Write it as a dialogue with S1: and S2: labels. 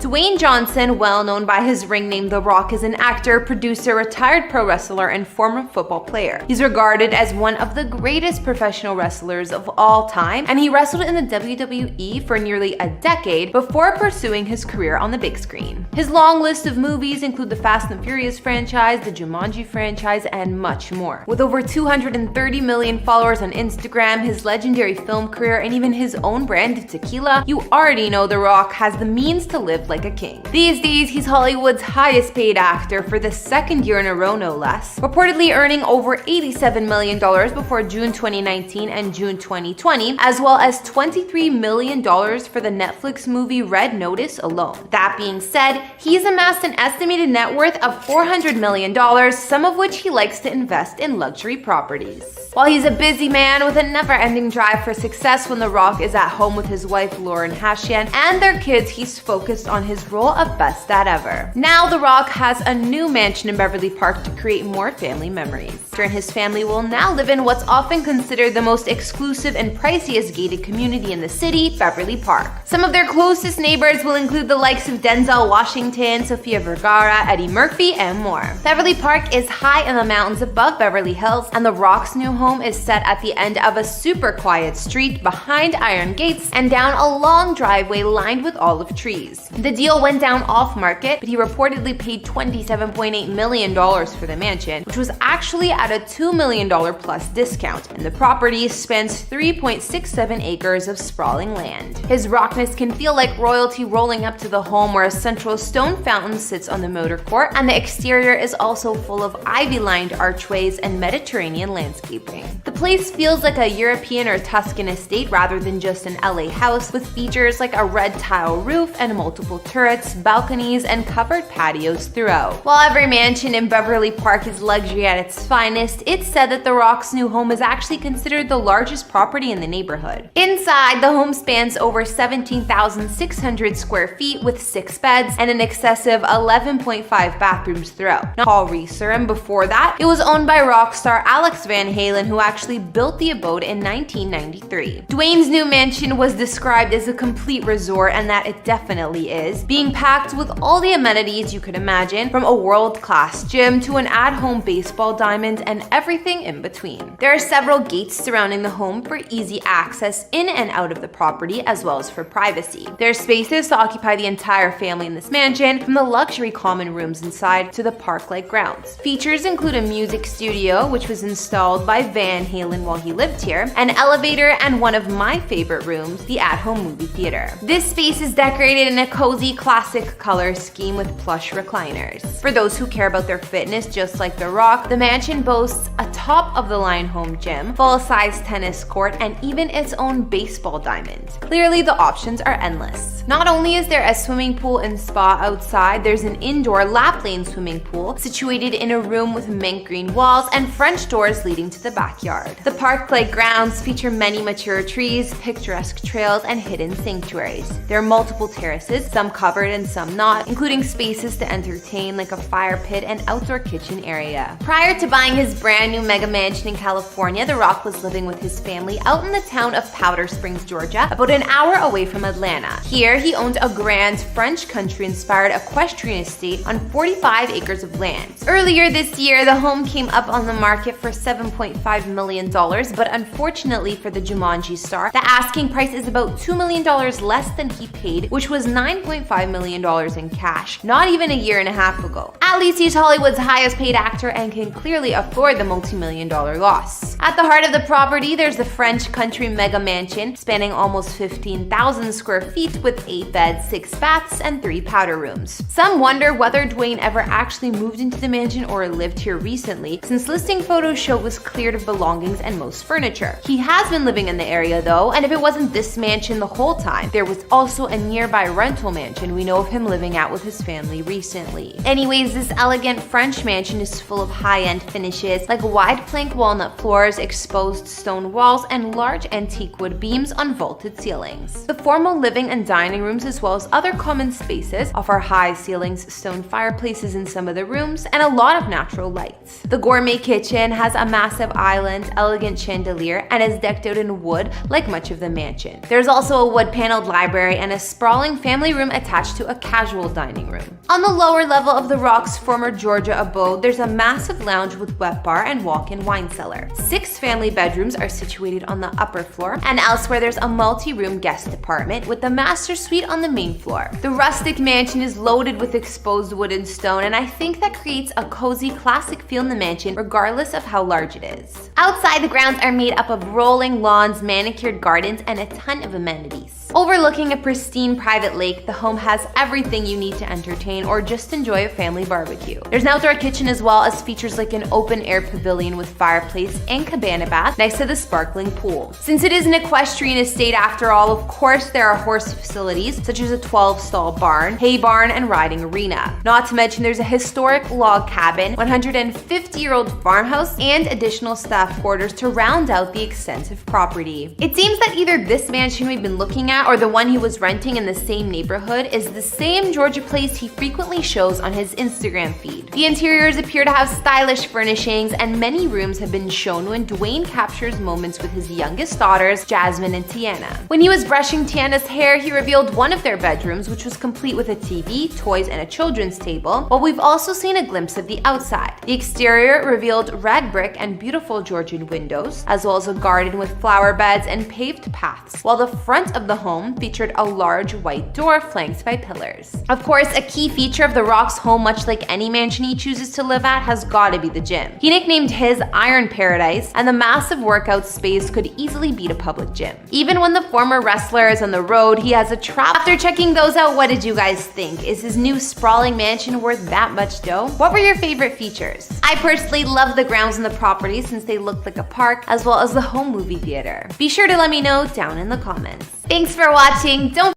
S1: Dwayne Johnson, well known by his ring name The Rock, is an actor, producer, retired pro wrestler, and former football player. He's regarded as one of the greatest professional wrestlers of all time, and he wrestled in the WWE for nearly a decade before pursuing his career on the big screen. His long list of movies include the Fast and Furious franchise, the Jumanji franchise, and much more. With over 230 million followers on Instagram, his legendary film career, and even his own brand, tequila, you already know The Rock has the means to live like a king. These days, he's Hollywood's highest paid actor for the second year in a row, no less, reportedly earning over $87 million before June 2019 and June 2020, as well as $23 million for the Netflix movie Red Notice alone. That being said, he's amassed an estimated net worth of $400 million, some of which he likes to invest in luxury properties. While he's a busy man with a never-ending drive for success when The Rock is at home with his wife Lauren Hashian and their kids, he's focused on his role of best dad ever. Now The Rock has a new mansion in Beverly Park to create more family memories. And his family will now live in what's often considered the most exclusive and priciest gated community in the city, Beverly Park. Some of their closest neighbors will include the likes of Denzel Washington, Sofia Vergara, Eddie Murphy, and more. Beverly Park is high in the mountains above Beverly Hills, and The Rock's new home is set at the end of a super quiet street behind iron gates and down a long driveway lined with olive trees. The deal went down off-market, but he reportedly paid $27.8 million for the mansion, which was actually at a $2 million plus discount, and the property spans 3.67 acres of sprawling land. His Rockness can feel like royalty rolling up to the home, where a central stone fountain sits on the motor court, and the exterior is also full of ivy-lined archways and Mediterranean landscaping. The place feels like a European or Tuscan estate rather than just an LA house, with features like a red tile roof and multiple turrets, balconies, and covered patios throughout. While every mansion in Beverly Park is luxury at its finest, it's said that The Rock's new home is actually considered the largest property in the neighborhood. Inside, the home spans over 17,600 square feet with 6 beds and an excessive 11.5 bathrooms throughout. Paul Reiser, and before that, it was owned by rock star Alex Van Halen, who actually built the abode in 1993. Dwayne's new mansion was described as a complete resort, and that it definitely is, being packed with all the amenities you could imagine, from a world-class gym to an at-home baseball diamond and everything in between. There are several gates surrounding the home for easy access in and out of the property, as well as for privacy. There are spaces to occupy the entire family in this mansion, from the luxury common rooms inside to the park-like grounds. Features include a music studio, which was installed by Van Halen while he lived here, an elevator, and one of my favorite rooms, the at-home movie theater. This space is decorated in a cozy classic color scheme with plush recliners. For those who care about their fitness just like The Rock, the mansion boasts a top-of-the-line home gym, full-size tennis court, and even its own baseball diamond. Clearly, the options are endless. Not only is there a swimming pool and spa outside, there's an indoor lap lane swimming pool situated in a room with mint green walls and French doors leading to the backyard. The park-like grounds feature many mature trees, picturesque trails, and hidden sanctuaries. There are multiple terraces, some covered and some not, including spaces to entertain like a fire pit and outdoor kitchen area. Prior to buying his brand new mega mansion in California, The Rock was living with his family out in the town of Powder Springs, Georgia, about an hour away from Atlanta. Here, he owned a grand French country-inspired equestrian estate on 45 acres of land. Earlier this year, the home came up on the market for $7.5 million, but unfortunately for the Jumanji star, the asking price is about $2 million less than he paid, which was $9.5 million in cash, not even a year and a half ago. At least he's Hollywood's highest paid actor and can clearly afford the multi-million-dollar loss. At the heart of the property, there's the French country mega mansion, spanning almost 15,000 square feet with 8 beds, 6 baths, and 3 powder rooms. Some wonder whether Dwayne ever actually moved into the mansion or lived here recently, since listing photos show it was cleared of belongings and most furniture. He has been living in the area though, and if it wasn't this mansion the whole time, there was also a nearby rental mansion we know of him living at with his family recently. Anyways, this elegant French mansion is full of high-end finishes like wide wide plank walnut floors, exposed stone walls, and large antique wood beams on vaulted ceilings. The formal living and dining rooms, as well as other common spaces, offer high ceilings, stone fireplaces in some of the rooms, and a lot of natural lights. The gourmet kitchen has a massive island, elegant chandelier, and is decked out in wood like much of the mansion. There's also a wood-paneled library and a sprawling family room attached to a casual dining room. On the lower level of the Rock's former Georgia abode, there's a massive lounge with wet bar and walk-in wine cellar. 6 family bedrooms are situated on the upper floor, and elsewhere there's a multi-room guest apartment with the master suite on the main floor. The rustic mansion is loaded with exposed wood and stone, and I think that creates a cozy, classic feel in the mansion regardless of how large it is. Outside, the grounds are made up of rolling lawns, manicured gardens, and a ton of amenities. Overlooking a pristine private lake, the home has everything you need to entertain or just enjoy a family barbecue. There's an outdoor kitchen as well as features like an open-air pavilion with fireplace and cabana bath next to the sparkling pool. Since it is an equestrian estate after all, of course there are horse facilities such as a 12-stall barn, hay barn, and riding arena. Not to mention there's a historic log cabin, 150-year-old farmhouse, and additional staff quarters to round out the extensive property. It seems that either this mansion we've been looking at or the one he was renting in the same neighborhood is the same Georgia place he frequently shows on his Instagram feed. The interiors appear to have stylish furnishings, and many rooms have been shown when Dwayne captures moments with his youngest daughters, Jasmine and Tiana. When he was brushing Tiana's hair, he revealed one of their bedrooms, which was complete with a TV, toys, and a children's table, while we've also seen a glimpse of the outside. The exterior revealed red brick and beautiful Georgian windows, as well as a garden with flower beds and paved paths, while the front of the home featured a large white door flanked by pillars. Of course, a key feature of the Rock's home, much like any mansion he chooses to live at, has gotta be the gym. He nicknamed his Iron Paradise, and the massive workout space could easily beat a public gym. Even when the former wrestler is on the road, he has a trap. After checking those out, what did you guys think? Is his new sprawling mansion worth that much dough? What were your favorite features? I personally love the grounds in the property since they look like a park, as well as the home movie theater. Be sure to let me know down in the comments. Thanks for watching. Don't